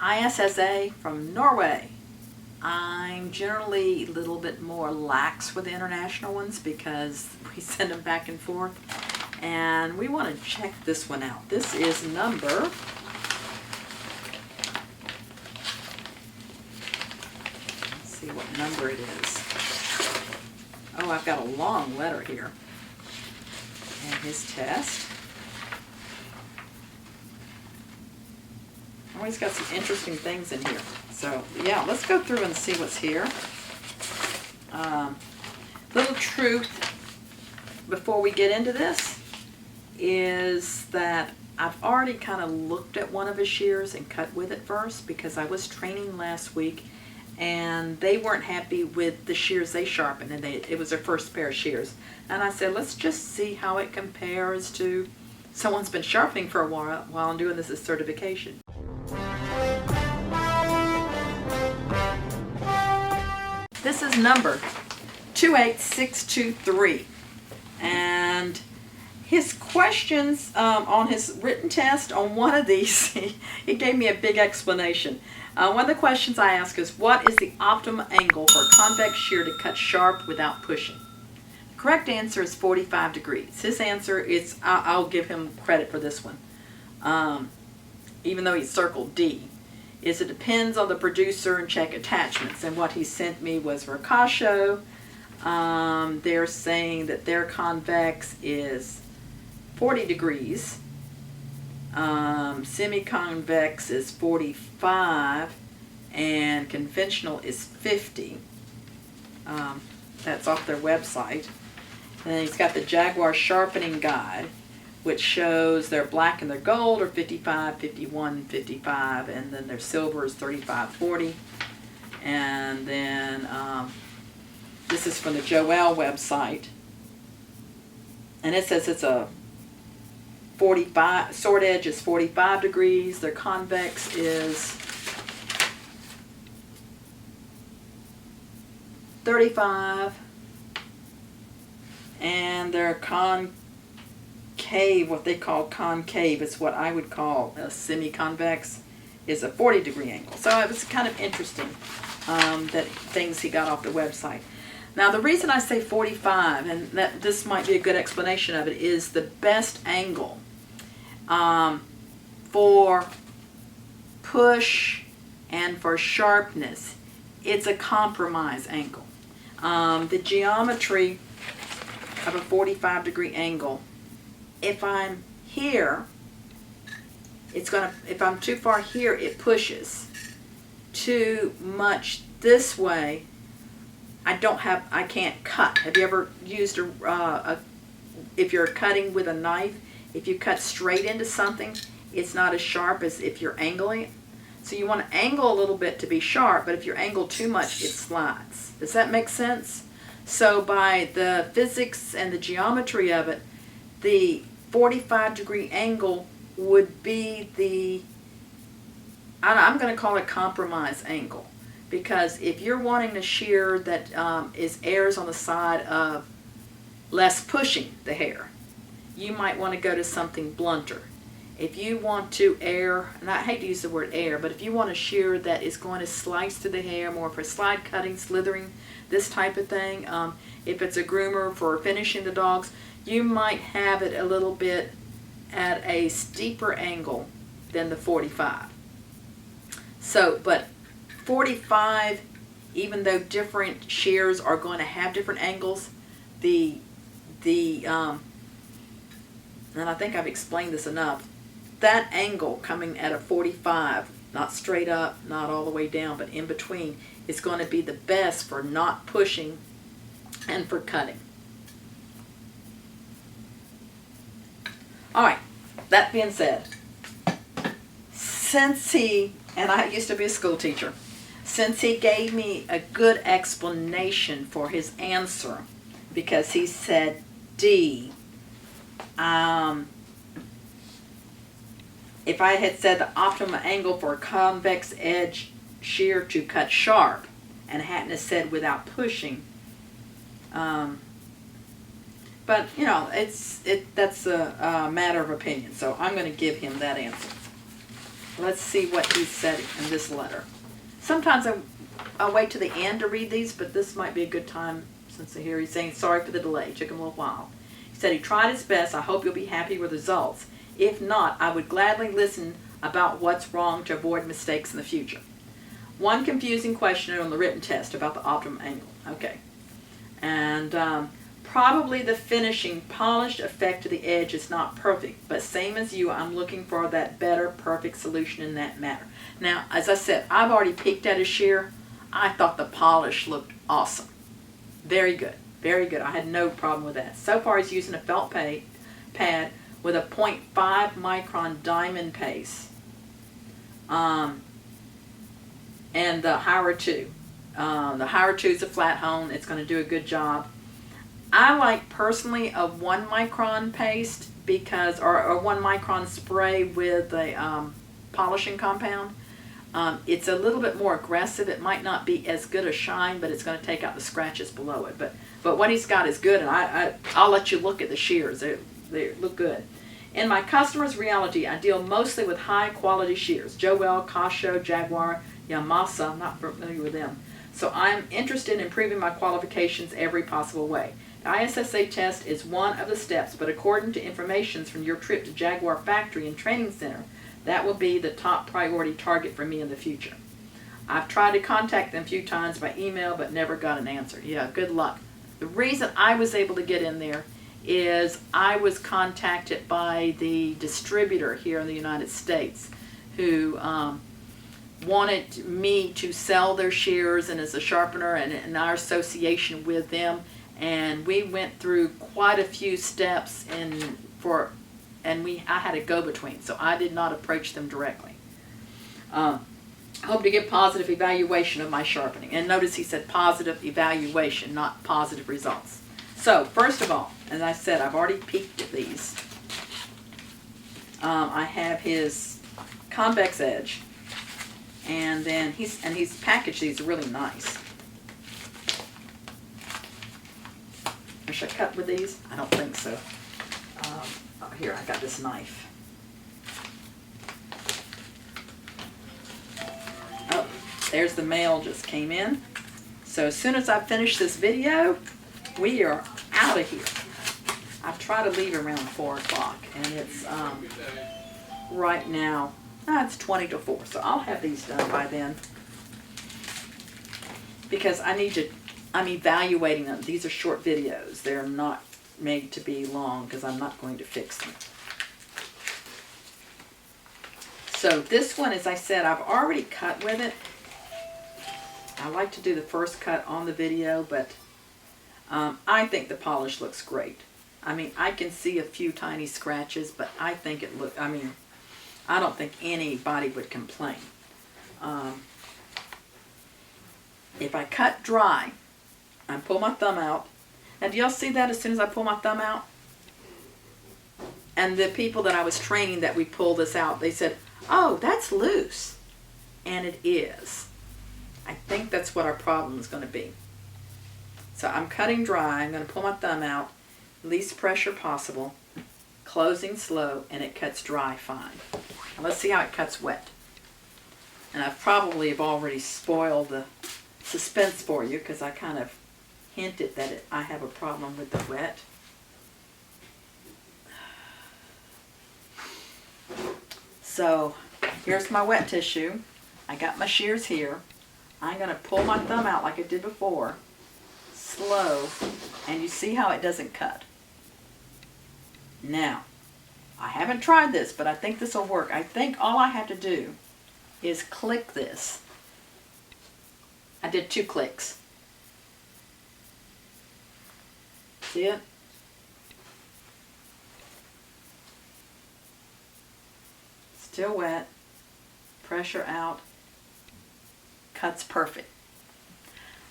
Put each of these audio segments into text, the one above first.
ISSA from Norway. I'm generally a little bit more lax with the international ones because we send them back and forth. And we want to check this one out. This is number, let's see what number it is. Oh, I've got a long letter here. And his test. Oh, he's got some interesting things in here. So, yeah, let's go through and see what's here. Little truth before we get into this is that I've already kind of looked at one of his shears and cut with it first because I was training last week and they weren't happy with the shears they sharpened, and it was their first pair of shears. And I said, let's just see how it compares to someone's been sharpening for a while and doing this as certification. This is number 28623, and his questions on his written test on one of these, he gave me a big explanation. One of the questions I ask is, what is the optimum angle for a convex shear to cut sharp without pushing? The correct answer is 45 degrees. His answer is, I'll give him credit for this one, even though he circled D, is it depends on the producer and check attachments. And what he sent me was Ricasho. They're saying that their convex is 40 degrees. Semi-convex is 45 and conventional is 50. That's off their website. And then he's got the Jaguar Sharpening Guide, which shows their black and their gold are 55, 51, 55, and then their silver is 35, 40. And then this is from the Joel website, and it says it's a 45, sword edge is 45 degrees, their convex is 35, and their concave, what they call concave, is what I would call a semi-convex, is a 40-degree angle. So it was kind of interesting that things he got off the website. Now the reason I say 45, and that this might be a good explanation of it, is the best angle for push and for sharpness. It's a compromise angle. The geometry of a 45-degree angle, if I'm here, it's gonna, if I'm too far here, it pushes. Too much this way, I can't cut. Have you ever used if you're cutting with a knife, if you cut straight into something, it's not as sharp as if you're angling it. So you want to angle a little bit to be sharp, but if you angle too much, it slides. Does that make sense? So by the physics and the geometry of it, the 45-degree angle would be the, I'm going to call it compromise angle. Because if you're wanting a shear that errs on the side of less pushing the hair, you might want to go to something blunter. If you want to err, and I hate to use the word err, but if you want a shear that is going to slice through the hair more for slide cutting, slithering, this type of thing, if it's a groomer for finishing the dogs, you might have it a little bit at a steeper angle than the 45. So, but 45, even though different shears are going to have different angles, and I think I've explained this enough, that angle coming at a 45, not straight up, not all the way down, but in between, is going to be the best for not pushing and for cutting. All right, that being said, since he, and I used to be a school teacher, since he gave me a good explanation for his answer, because he said D, if I had said the optimum angle for a convex edge shear to cut sharp, and hadn't said without pushing, but you know, that's a matter of opinion, so I'm going to give him that answer. let's see what he said in this letter. Sometimes I wait to the end to read these, but this might be a good time since here he's saying sorry for the delay. It took him a little while. He said he tried his best. I hope you'll be happy with the results. If not, I would gladly listen about what's wrong to avoid mistakes in the future. One confusing question on the written test about the optimum angle. Okay. And probably the finishing polished effect of the edge is not perfect, but same as you, I'm looking for that better, perfect solution in that matter. Now, as I said, I've already peeked at his shear. I thought the polish looked awesome. Very good. Very good. I had no problem with that. So far, he's using a felt pad with a 0.5 micron diamond paste. And the Hira 2. The Hira 2 is a flat hone. It's going to do a good job. I like personally a 1 micron paste because, or 1 micron spray with a polishing compound. It's a little bit more aggressive. It might not be as good a shine, but it's going to take out the scratches below it. But what he's got is good, and I'll let you look at the shears. They look good. In my customer's reality, I deal mostly with high-quality shears. Joel, Casio, Jaguar, Yamasa. I'm not familiar with them. So I'm interested in improving my qualifications every possible way. The ISSA test is one of the steps, but according to information from your trip to Jaguar Factory and Training Center, that will be the top priority target for me in the future. I've tried to contact them a few times by email, but never got an answer. Yeah, good luck. The reason I was able to get in there is I was contacted by the distributor here in the United States who wanted me to sell their shears, and as a sharpener and our association with them, and we went through quite a few steps I had a go-between, so I did not approach them directly. Hope to get positive evaluation of my sharpening. And notice he said positive evaluation, not positive results. So, first of all, as I said, I've already peeked at these. I have his convex edge, and then he's packaged these really nice. Should I cut with these? I don't think so. Here, I got this knife. Oh, there's the mail just came in. So as soon as I finish this video, we are out of here. I try to leave around 4 o'clock, and it's right now, it's 20 to 4. So I'll have these done by then because I'm evaluating them. These are short videos. They're not made to be long because I'm not going to fix them. So this one, as I said, I've already cut with it. I like to do the first cut on the video, but I think the polish looks great. I mean, I can see a few tiny scratches, but I think it look. I don't think anybody would complain. If I cut dry, I pull my thumb out. Now, do y'all see that as soon as I pull my thumb out? And the people that I was training that we pull this out, they said, oh, that's loose. And it is. I think that's what our problem is going to be. So I'm cutting dry. I'm going to pull my thumb out, least pressure possible, closing slow, and it cuts dry fine. Now let's see how it cuts wet. And I probably have already spoiled the suspense for you because I kind of hinted that I have a problem with the wet. So here's my wet tissue. I got my shears here. I'm going to pull my thumb out like I did before, slow, and you see how it doesn't cut. Now, I haven't tried this, but I think this will work. I think all I have to do is click this. I did 2 clicks. See it? Still wet. Pressure out. Cuts perfect.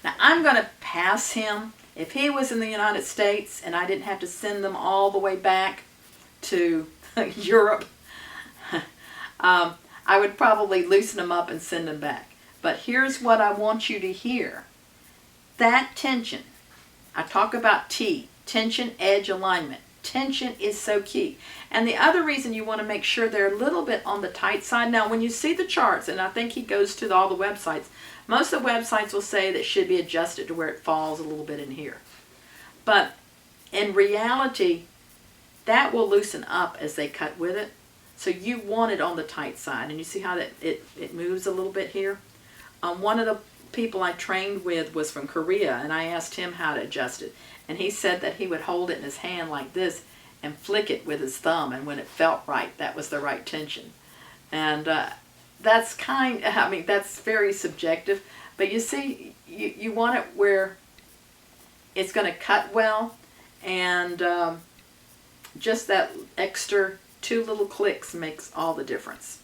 Now I'm going to pass him. If he was in the United States and I didn't have to send them all the way back to Europe, I would probably loosen them up and send them back. But here's what I want you to hear. That tension, I talk about T, tension edge alignment. Tension is so key. And the other reason you want to make sure they're a little bit on the tight side. Now, when you see the charts, and I think he goes to all the websites, most of the websites will say that should be adjusted to where it falls a little bit in here. But in reality, that will loosen up as they cut with it. So you want it on the tight side. And you see how that it moves a little bit here? One of the people I trained with was from Korea, and I asked him how to adjust it. And he said that he would hold it in his hand like this and flick it with his thumb, and when it felt right, that was the right tension. And that's that's very subjective. But you see, you want it where it's going to cut well, and just that extra 2 little clicks makes all the difference.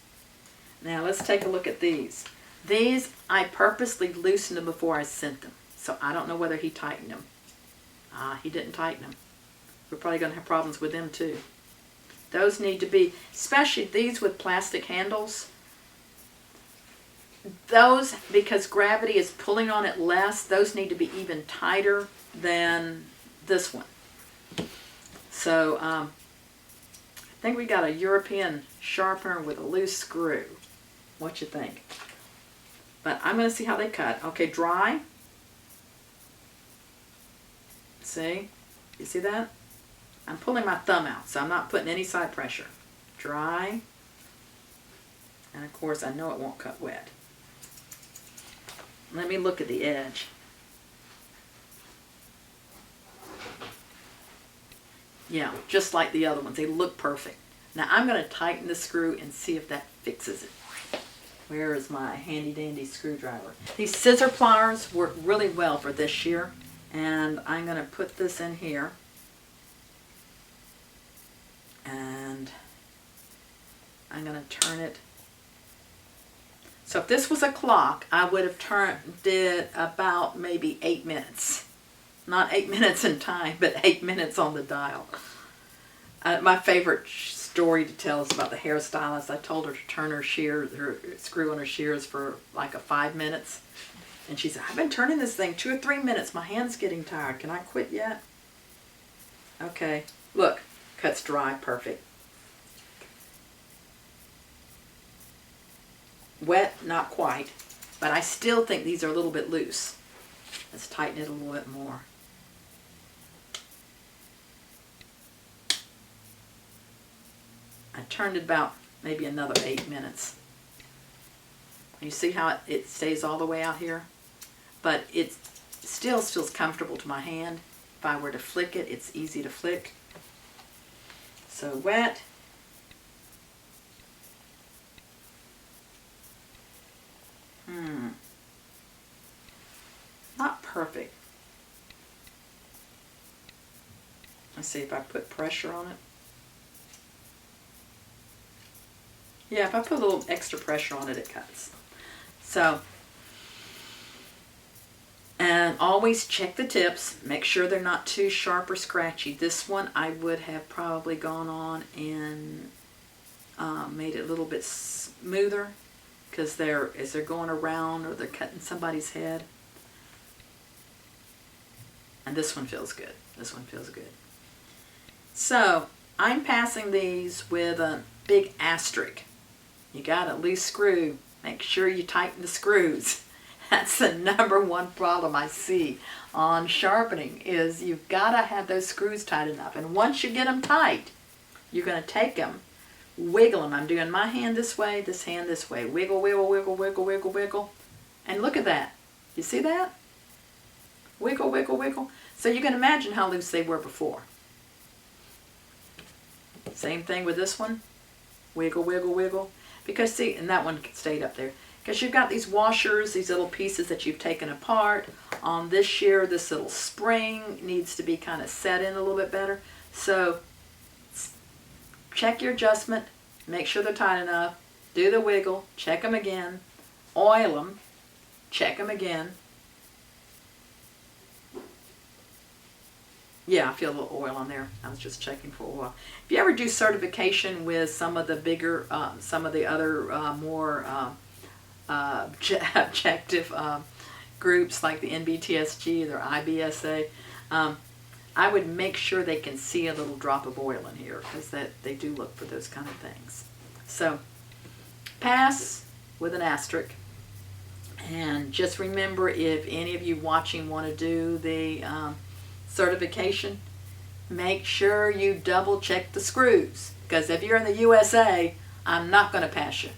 Now let's take a look at these. These, I purposely loosened them before I sent them. So I don't know whether he tightened them. He didn't tighten them. We're probably going to have problems with them too. Those need to be, especially these with plastic handles. Those, because gravity is pulling on it less, those need to be even tighter than this one. So I think we got a European sharpener with a loose screw. What you think? But I'm going to see how they cut. Okay, dry. See? You see that? I'm pulling my thumb out, so I'm not putting any side pressure. Dry. And of course, I know it won't cut wet. Let me look at the edge. Yeah, just like the other ones. They look perfect. Now I'm going to tighten the screw and see if that fixes it. Where is my handy dandy screwdriver? These scissor pliers work really well for this shear. And I'm going to put this in here. And I'm going to turn it. So if this was a clock, I would have turned it about maybe 8 minutes. Not 8 minutes in time, but 8 minutes on the dial. My favorite story to tell is about the hairstylist. I told her to turn her screw on her shears for like 5 minutes. And she said, I've been turning this thing 2 or 3 minutes. My hand's getting tired. Can I quit yet? Okay. Look, cuts dry. Perfect. Wet, not quite. But I still think these are a little bit loose. Let's tighten it a little bit more. I turned it about maybe another 8 minutes. You see how it stays all the way out here? But it still feels comfortable to my hand. If I were to flick it, it's easy to flick. So wet. Not perfect. Let's see if I put pressure on it. Yeah, if I put a little extra pressure on it, it cuts. So, and always check the tips. Make sure they're not too sharp or scratchy. This one I would have probably gone on and made it a little bit smoother, because as they're going around or they're cutting somebody's head. And this one feels good. This one feels good. So I'm passing these with a big asterisk. You got a loose screw. Make sure you tighten the screws. That's the #1 problem I see on sharpening, is you've got to have those screws tight enough. And once you get them tight, you're going to take them, wiggle them. I'm doing my hand this way, this hand this way. Wiggle, wiggle, wiggle, wiggle, wiggle, wiggle. And look at that. You see that? Wiggle, wiggle, wiggle. So you can imagine how loose they were before. Same thing with this one. Wiggle, wiggle, wiggle. Because see, and that one stayed up there. Because you've got these washers, these little pieces that you've taken apart. On this shear, this little spring needs to be kind of set in a little bit better. So check your adjustment. Make sure they're tight enough. Do the wiggle. Check them again. Oil them. Check them again. Yeah, I feel a little oil on there. I was just checking for oil. If you ever do certification with some of the bigger, some of the other more objective groups like the NBTSG or IBSA, I would make sure they can see a little drop of oil in here, because they do look for those kind of things. So pass with an asterisk. And just remember, if any of you watching want to do the certification, make sure you double check the screws, because if you're in the USA, I'm not going to pass you.